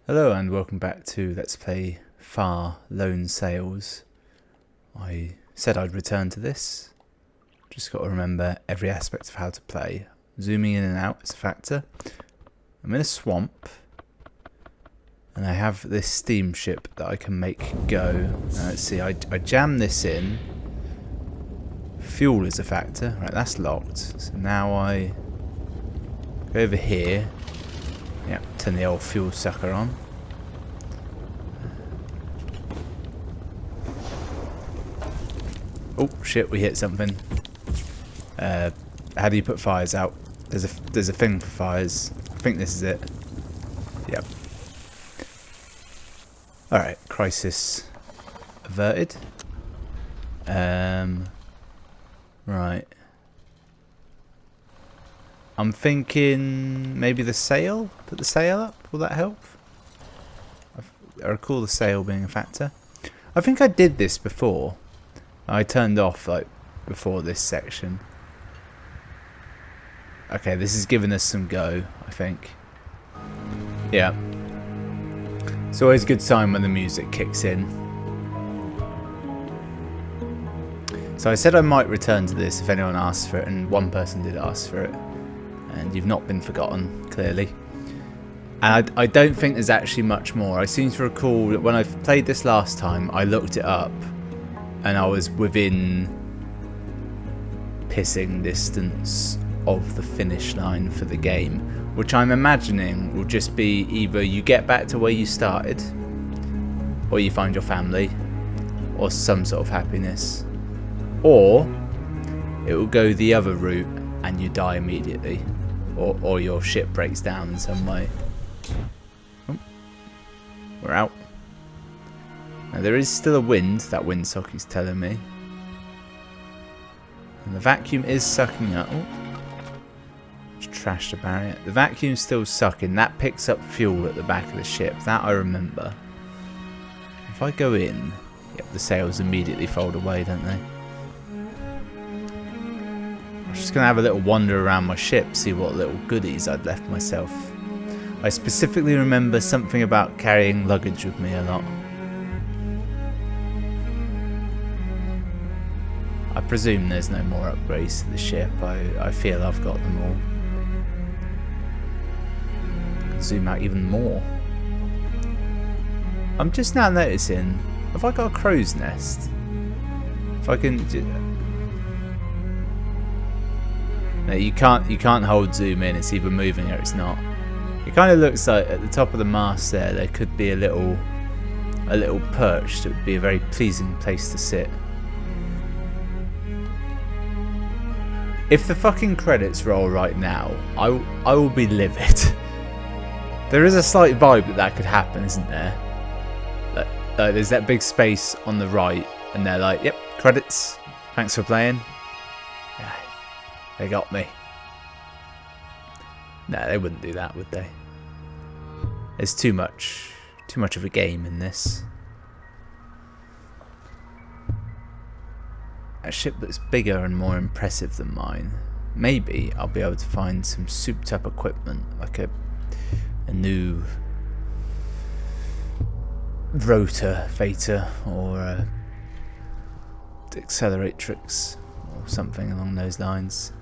Hello and welcome back to Let's Play Far Lone Sails. I said I'd return to this. Just got to remember every aspect of how to play. Zooming in and out is a factor. I'm in a swamp. And I have this steamship that I can make go. Let's see, I jam this in. Fuel is a factor. Right, that's locked. So now I go over here. Yeah, turn the old fuel sucker on. Oh shit, we hit something. How do you put fires out? There's a thing for fires. I think this is it. Yep. Alright, crisis averted. Right. I'm thinking maybe the sail? Put the sail up? Will that help? I recall the sail being a factor. I think I did this before. I turned off like before this section. Okay, this is giving us some go, I think. Yeah. It's always a good sign when the music kicks in. So I said I might return to this if anyone asks for it, and one person did ask for it. And you've not been forgotten, clearly. And I don't think there's actually much more. I seem to recall that when I played this last time, I looked it up, and I was within pissing distance of the finish line for the game, which I'm imagining will just be either you get back to where you started, or you find your family, or some sort of happiness, or it will go the other route and you die immediately. Or your ship breaks down in some way. Oh, we're out. Now there is still a wind, that windsocket's telling me. And the vacuum is sucking up. Oh, just trashed the barrier. The vacuum's still sucking. That picks up fuel at the back of the ship. That I remember. If I go in, yep, the sails immediately fold away, don't they? I'm just going to have a little wander around my ship, see what little goodies I'd left myself. I specifically remember something about carrying luggage with me a lot. I presume there's no more upgrades to the ship. I feel I've got them all. Zoom out even more. I'm just now noticing, have I got a crow's nest? If I can... No, you can't hold zoom in. It's either moving or it's not. It kind of looks like at the top of the mast there could be a little perch that would be a very pleasing place to sit. If the fucking credits roll right now, I will be livid. There is a slight vibe that could happen, isn't there? Like there's that big space on the right, and they're like, "Yep, credits. Thanks for playing." Yeah. They got me. No, they wouldn't do that, would they? There's too much of a game in this. A ship that's bigger and more impressive than mine. Maybe I'll be able to find some souped up equipment, like a new rotor fater or a acceleratrix or something along those lines.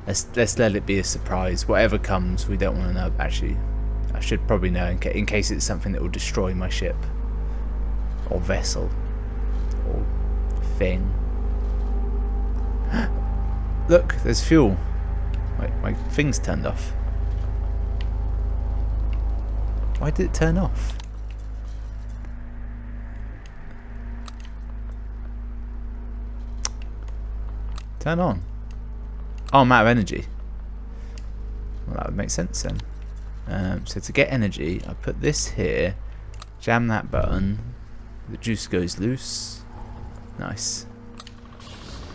Let's let it be a surprise. Whatever comes, we don't want to know. Actually, I should probably know in case it's something that will destroy my ship or vessel or thing. Look, there's fuel. Wait, my thing's turned off. Why did it turn off? Turn on. Oh, I'm out of energy. Well, that would make sense then. So to get energy, I put this here, jam that button, the juice goes loose. Nice.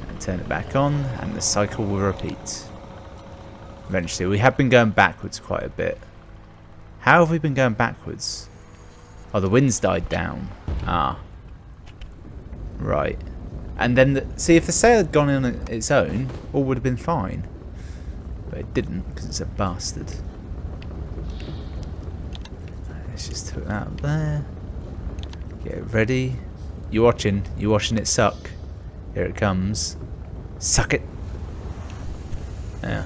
And turn it back on, and the cycle will repeat. Eventually, we have been going backwards quite a bit. How have we been going backwards? Oh, the wind's died down. Ah. Right. And then, see, if the sail had gone in on its own, all would have been fine. But it didn't, because it's a bastard. Put that up there. Get it ready. You watching? You watching it suck? Here it comes. Suck it. Yeah.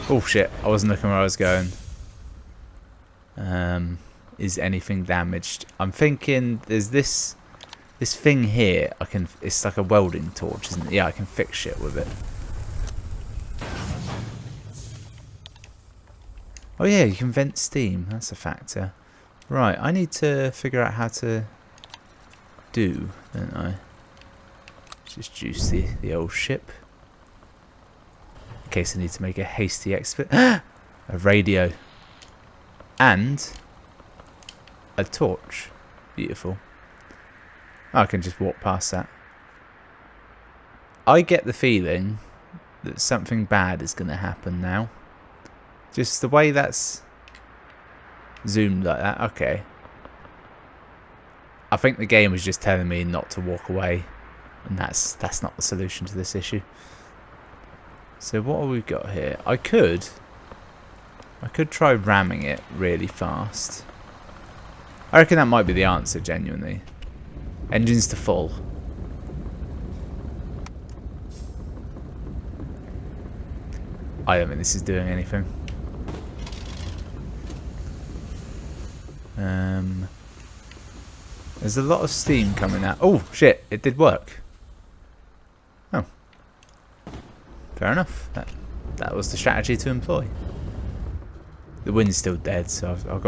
Oh shit! I wasn't looking where I was going. Is anything damaged? I'm thinking there's this thing here. It's like a welding torch, isn't it? Yeah, I can fix shit with it. Oh yeah, you can vent steam. That's a factor. Right, I need to figure out how to do, don't I? Just juice the old ship. In case I need to make a hasty exit. A radio. And a torch. Beautiful. Oh, I can just walk past that. I get the feeling that something bad is going to happen now. Just the way that's zoomed like that. Okay. I think the game was just telling me not to walk away. And that's not the solution to this issue. So what have we got here? I could try ramming it really fast. I reckon that might be the answer, genuinely. Engines to full. I don't think this is doing anything. There's a lot of steam coming out. Oh, shit, it did work. Oh. Fair enough. That was the strategy to employ. The wind's still dead, so I've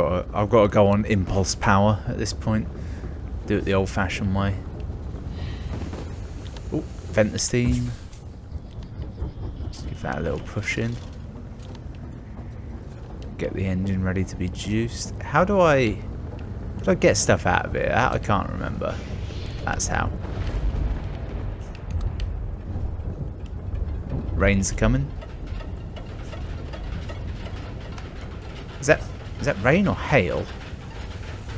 got to go on impulse power at this point. Do it the old-fashioned way. Oh, vent the steam. Just give that a little push in. Get the engine ready to be juiced. How do I get stuff out of it? I can't remember. That's how. Oh, rain's coming. Is that rain or hail?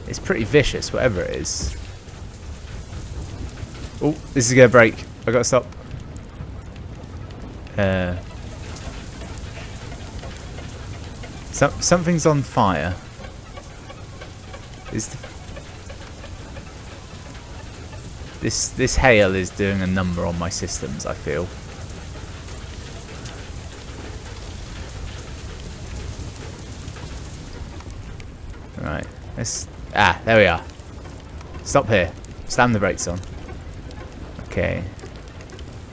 It's pretty vicious, whatever it is. Oh, this is gonna break. I gotta stop. Something's on fire. This hail is doing a number on my systems, I feel. Right. There we are. Stop here. Slam the brakes on. Okay.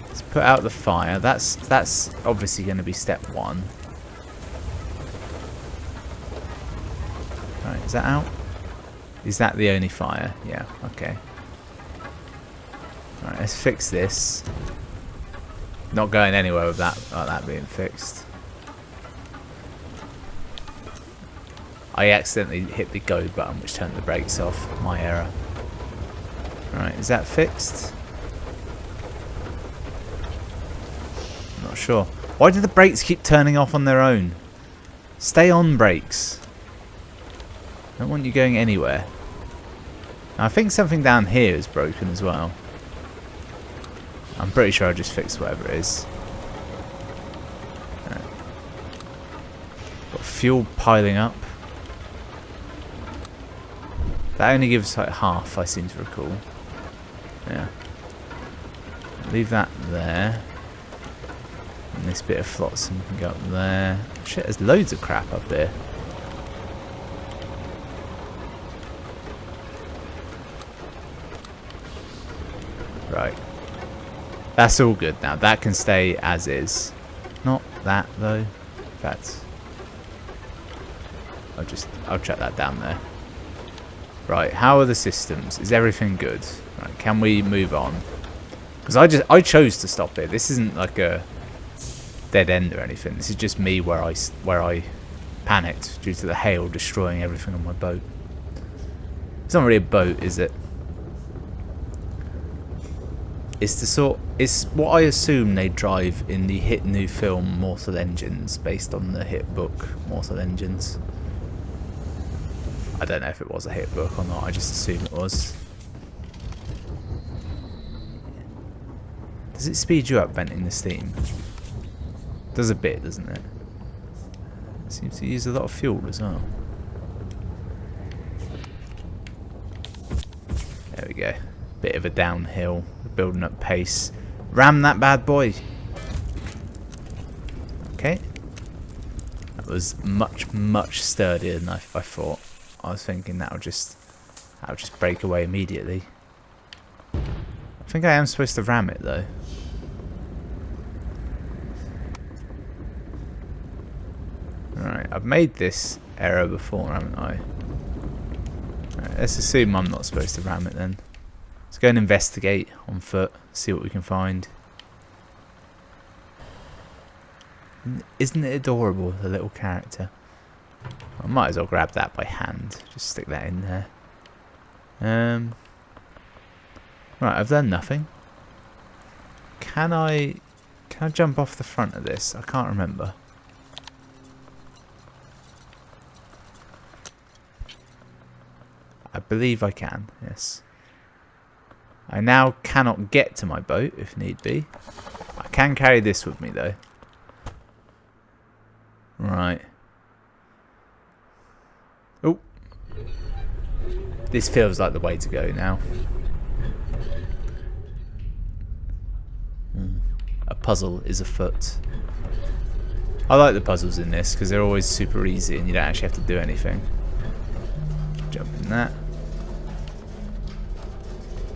Let's put out the fire. That's obviously going to be step one. Right, is that out? Is that the only fire? Yeah, okay. Right, let's fix this. Not going anywhere with that being fixed. I accidentally hit the go button, which turned the brakes off. My error. Right, is that fixed? I'm not sure. Why do the brakes keep turning off on their own? Stay on, brakes. I don't want you going anywhere. Now, I think something down here is broken as well. I'm pretty sure I just fixed whatever it is. Right. Got fuel piling up. That only gives like half, I seem to recall. Yeah. Leave that there. And this bit of flotsam can go up there. Shit, there's loads of crap up there. Right. That's all good now. That can stay as is. Not that though. In fact, I'll check that down there. Right, how are the systems? Is everything good? Right, can we move on? Because I chose to stop it. This isn't like a dead end or anything. This is just me where I panicked due to the hail destroying everything on my boat. It's not really a boat, is it? It's what I assume they drive in the hit new film Mortal Engines, based on the hit book Mortal Engines. I don't know if it was a hit book or not, I just assume it was. Does it speed you up venting the steam? Does a bit, doesn't it? Seems to use a lot of fuel as well. There we go. Bit of a downhill. Building up pace. Ram that bad boy. Okay. That was much, much sturdier than I thought. I was thinking that'll just break away immediately. I think I am supposed to ram it though. Alright, I've made this error before, haven't I? Right, let's assume I'm not supposed to ram it then. Let's go and investigate on foot, see what we can find. Isn't it adorable, the little character? I might as well grab that by hand. Just stick that in there. Right, I've done nothing. Can I jump off the front of this? I can't remember. I believe I can, yes. I now cannot get to my boat if need be. I can carry this with me though. Right. Oh. This feels like the way to go now. A puzzle is afoot. I like the puzzles in this because they're always super easy and you don't actually have to do anything. Jump in that.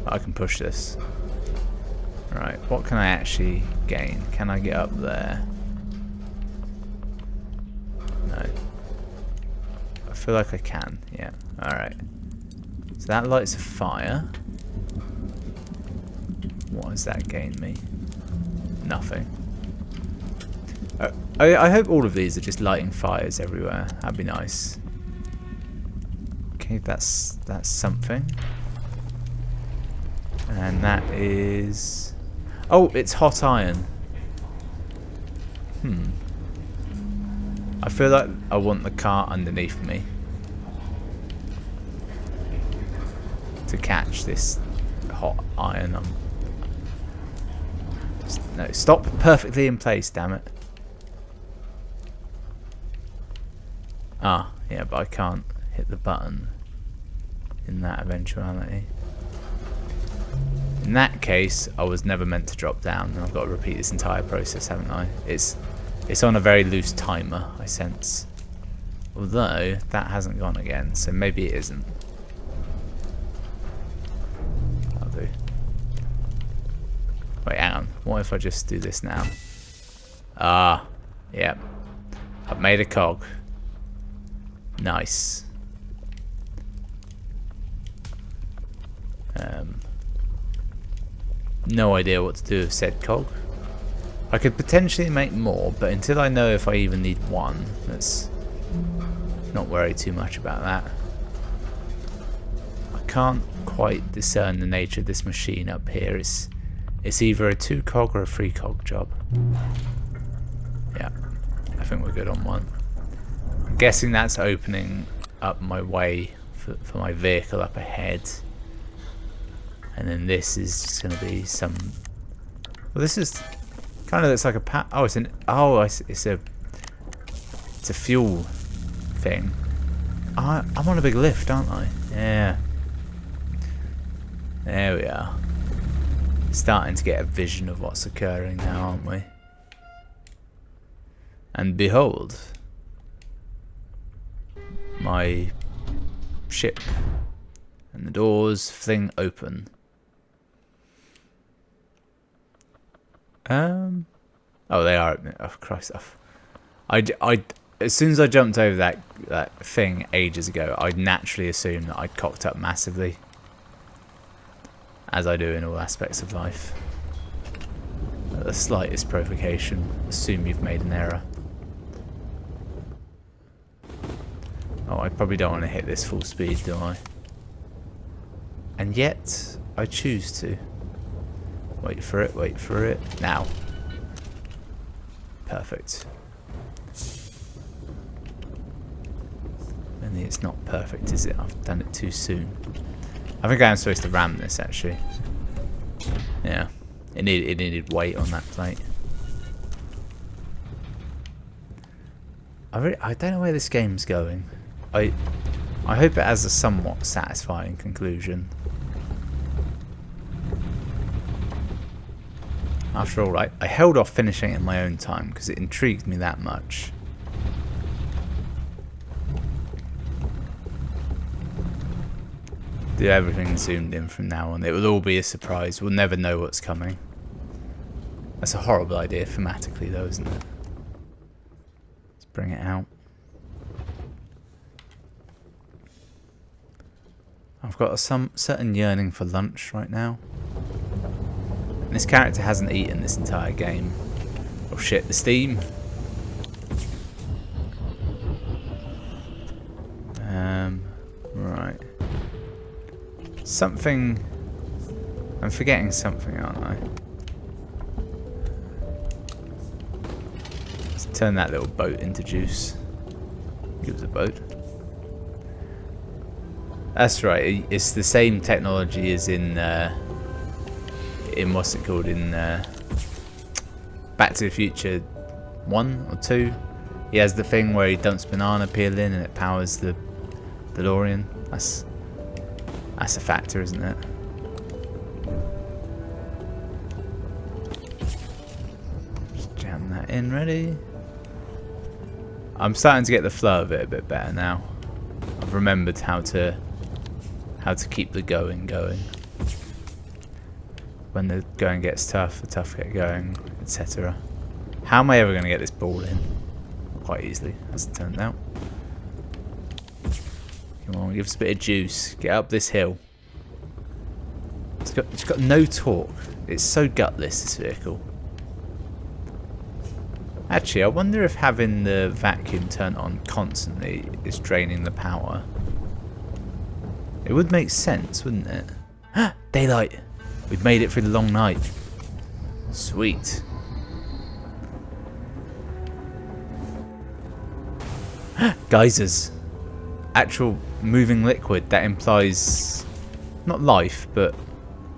I can push this. Right, what can I actually gain? Can I get up there? No. I feel like I can, yeah. Alright. So that lights a fire. What does that gain me? Nothing. I hope all of these are just lighting fires everywhere. That'd be nice. Okay, that's something. And that is... Oh, it's hot iron. I feel like I want the cart underneath me to catch this hot iron. No, stop perfectly in place, damn it. Ah, yeah, but I can't hit the button in that eventuality. In that case, I was never meant to drop down, and I've got to repeat this entire process, haven't I? It's on a very loose timer, I sense. Although, that hasn't gone again, so maybe it isn't. I'll do. Wait, hang on. What if I just do this now? Ah, yeah. I've made a cog. Nice. No idea what to do with said cog. I could potentially make more, but until I know if I even need one, let's not worry too much about that. I can't quite discern the nature of this machine up here. It's either a 2 cog or a 3 cog job. Yeah, I think we're good on one. I'm guessing that's opening up my way for my vehicle up ahead. And then this is just going to be some... Well, this is kind of looks like a... Oh, it's a fuel thing. I'm on a big lift, aren't I? Yeah. There we are. Starting to get a vision of what's occurring now, aren't we? And behold, my ship. And the doors fling open. Oh, they are open. Oh, Christ. As soon as I jumped over that thing ages ago, I naturally assumed that I'd cocked up massively. As I do in all aspects of life. At the slightest provocation, assume you've made an error. Oh, I probably don't want to hit this full speed, do I? And yet, I choose to. Wait for it, now. Perfect. Only it's not perfect, is it? I've done it too soon. I think I am supposed to ram this, actually. Yeah. It needed weight on that plate. I don't know where this game's going. I hope it has a somewhat satisfying conclusion. After all, I held off finishing it in my own time because it intrigued me that much. Do everything zoomed in from now on. It will all be a surprise. We'll never know what's coming. That's a horrible idea thematically though, isn't it? Let's bring it out. I've got some certain yearning for lunch right now. And this character hasn't eaten this entire game. Oh shit, the steam. Right. Something... I'm forgetting something, aren't I? Let's turn that little boat into juice. Give us a boat. That's right, it's the same technology as in what's it called, in Back to the Future 1 or 2. He has the thing where he dumps banana peel in and it powers the DeLorean. That's a factor, isn't it? Just jam that in, ready. I'm starting to get the flow of it a bit better now. I've remembered how to keep the going. When the going gets tough, the tough get going, etc. How am I ever going to get this ball in? Quite easily, as it turned out. Come on, give us a bit of juice. Get up this hill. It's got no torque. It's so gutless, this vehicle. Actually, I wonder if having the vacuum turned on constantly is draining the power. It would make sense, wouldn't it? Daylight! We've made it through the long night. Sweet. Geysers. Actual moving liquid that implies not life, but,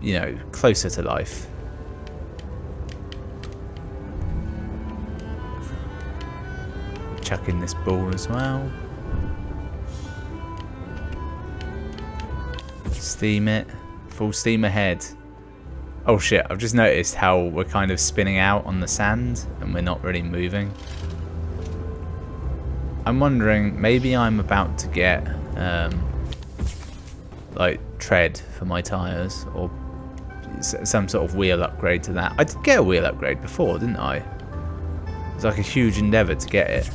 you know, closer to life. Chuck in this ball as well. Steam it. Full steam ahead. Oh shit, I've just noticed how we're kind of spinning out on the sand and we're not really moving. I'm wondering, maybe I'm about to get like tread for my tyres or some sort of wheel upgrade to that. I did get a wheel upgrade before, didn't I? It was like a huge endeavour to get it.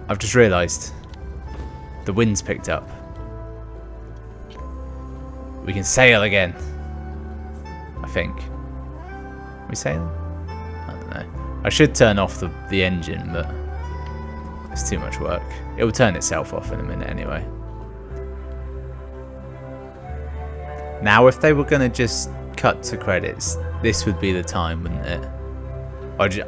I've just realised the wind's picked up. We can sail again. I think. We sailing? I don't know. I should turn off the engine, but it's too much work. It will turn itself off in a minute anyway. Now, if they were going to just cut to credits, this would be the time, wouldn't it?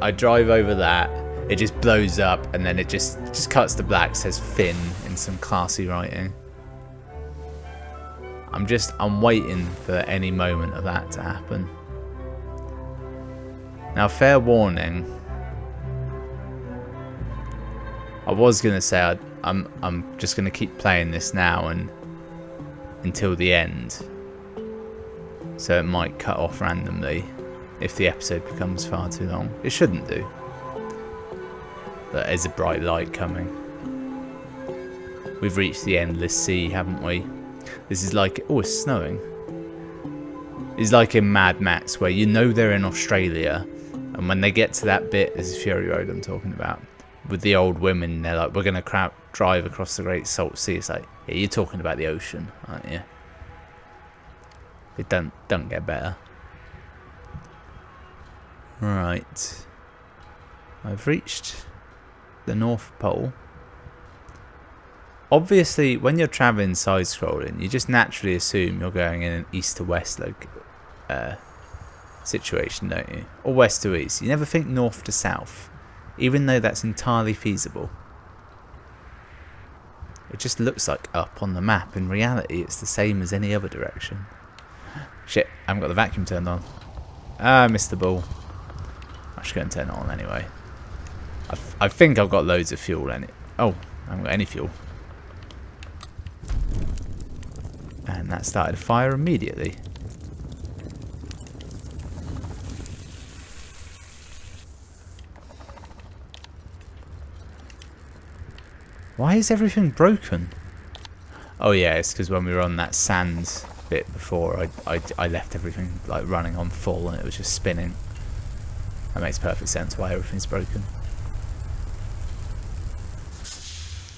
I drive over that, it just blows up, and then it just cuts to black, says Finn in some classy writing. I'm waiting for any moment of that to happen. Now, fair warning. I was gonna say I'm just gonna keep playing this now and until the end. So it might cut off randomly if the episode becomes far too long. It shouldn't do. There's a bright light coming. We've reached the endless sea, haven't we? This is like... Oh, it's snowing. It's like in Mad Max, where you know they're in Australia, and when they get to that bit, this is Fury Road I'm talking about, with the old women, they're like, we're going to drive across the Great Salt Sea. It's like, yeah, you're talking about the ocean, aren't you? It don't get better. Right. I've reached the North Pole. Obviously, when you're traveling side-scrolling, you just naturally assume you're going in an east to west situation, don't you? Or west to east. You never think north to south, even though that's entirely feasible. It just looks like up on the map. In reality, it's the same as any other direction. Shit, I haven't got the vacuum turned on. Ah, I missed the ball. I should go and turn it on anyway. I think I've got loads of fuel in it. Oh, I haven't got any fuel. And that started a fire immediately. Why is everything broken? Oh yeah, it's because when we were on that sand bit before, I left everything like running on full and it was just spinning. That makes perfect sense why everything's broken.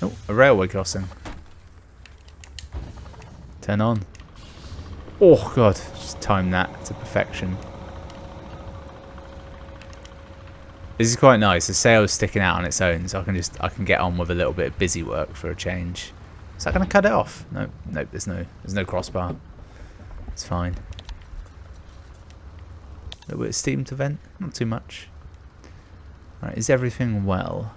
Oh, a railway crossing. Turn on. Oh god, just time that to perfection. This is quite nice. The sail's sticking out on its own, so I can get on with a little bit of busy work for a change. Is that going to cut it off? No, nope. There's no crossbar. It's fine. A little bit of steam to vent, not too much. Right, is everything well?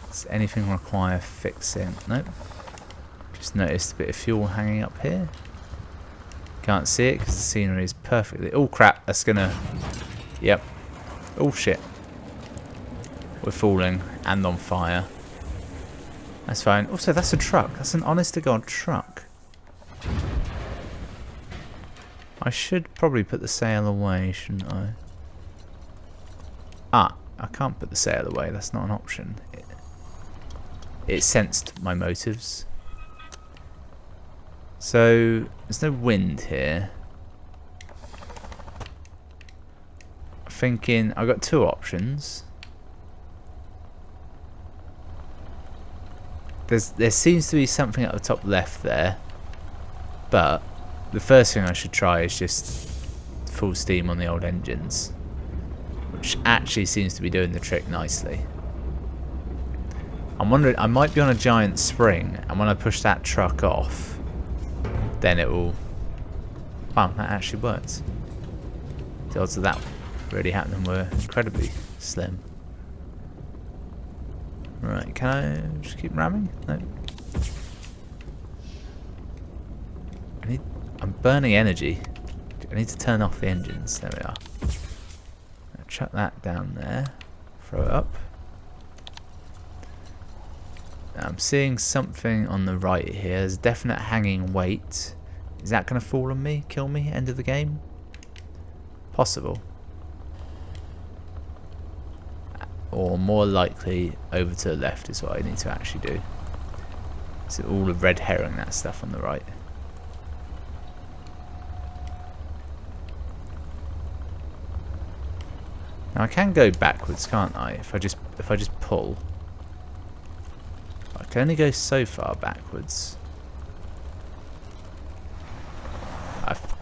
Does anything require fixing? Nope. Just noticed a bit of fuel hanging up here. Can't see it because the scenery is perfectly. Oh crap! That's gonna. Yep. Oh shit. We're falling and on fire. That's fine. Also, that's a truck. That's an honest to God truck. I should probably put the sail away, shouldn't I? Ah, I can't put the sail away. That's not an option. It sensed my motives. So, there's no wind here. Thinking I've got two options. There seems to be something at the top left there, but the first thing I should try is just full steam on the old engines, which actually seems to be doing the trick nicely. I'm wondering, I might be on a giant spring, and when I push that truck off, then it will. Wow, that actually worked. The odds of that really happening were incredibly slim. Right, can I just keep ramming? No. I'm burning energy. I need to turn off the engines. There we are. I'll chuck that down there. Throw it up. Now I'm seeing something on the right here. There's definite hanging weight. Is that going to fall on me? Kill me? End of the game? Possible. Or more likely over to the left is what I need to actually do. So all the red herring, that stuff on the right. Now I can go backwards, can't I? If I just pull. I can only go so far backwards.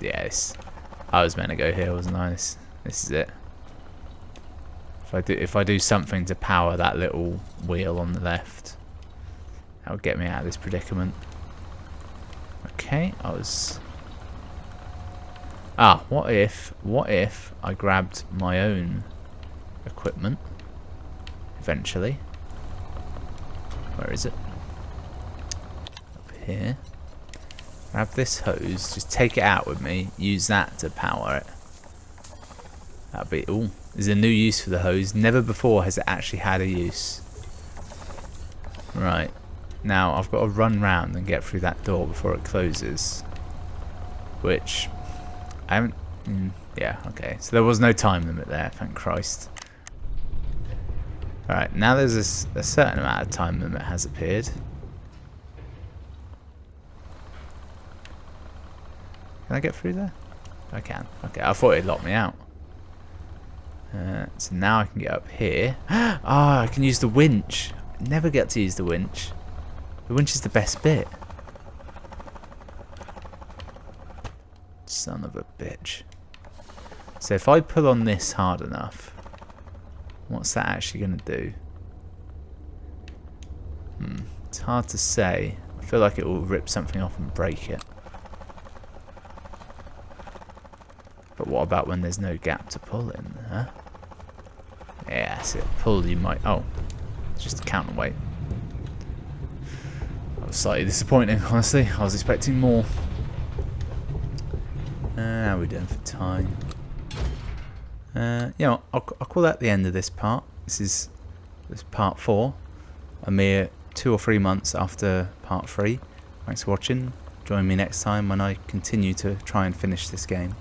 Yes, I was meant to go here, wasn't I? This is it. If I do something to power that little wheel on the left, that'll get me out of this predicament. Okay, I was. Ah, what if I grabbed my own equipment eventually? Where is it? Up here. Grab this hose, just take it out with me, use that to power it. That'd be. Ooh, there's a new use for the hose. Never before has it actually had a use. Right. Now I've got to run round and get through that door before it closes. Which I haven't. Yeah, okay. So there was no time limit there, thank Christ. Alright, now there's a certain amount of time limit has appeared. Can I get through there? I can. Okay, I thought it'd lock me out. So now I can get up here. Ah, I can use the winch. I never get to use the winch. The winch is the best bit. Son of a bitch. So if I pull on this hard enough, what's that actually going to do? It's hard to say. I feel like it will rip something off and break it. But what about when there's no gap to pull in, huh? Yeah, that's it. Pull, you might. Oh, it's just a counterweight. That was slightly disappointing, honestly. I was expecting more. How are we doing for time? You know, I'll call that the end of this part. This is part 4. A mere 2 or 3 months after part 3. Thanks for watching. Join me next time when I continue to try and finish this game.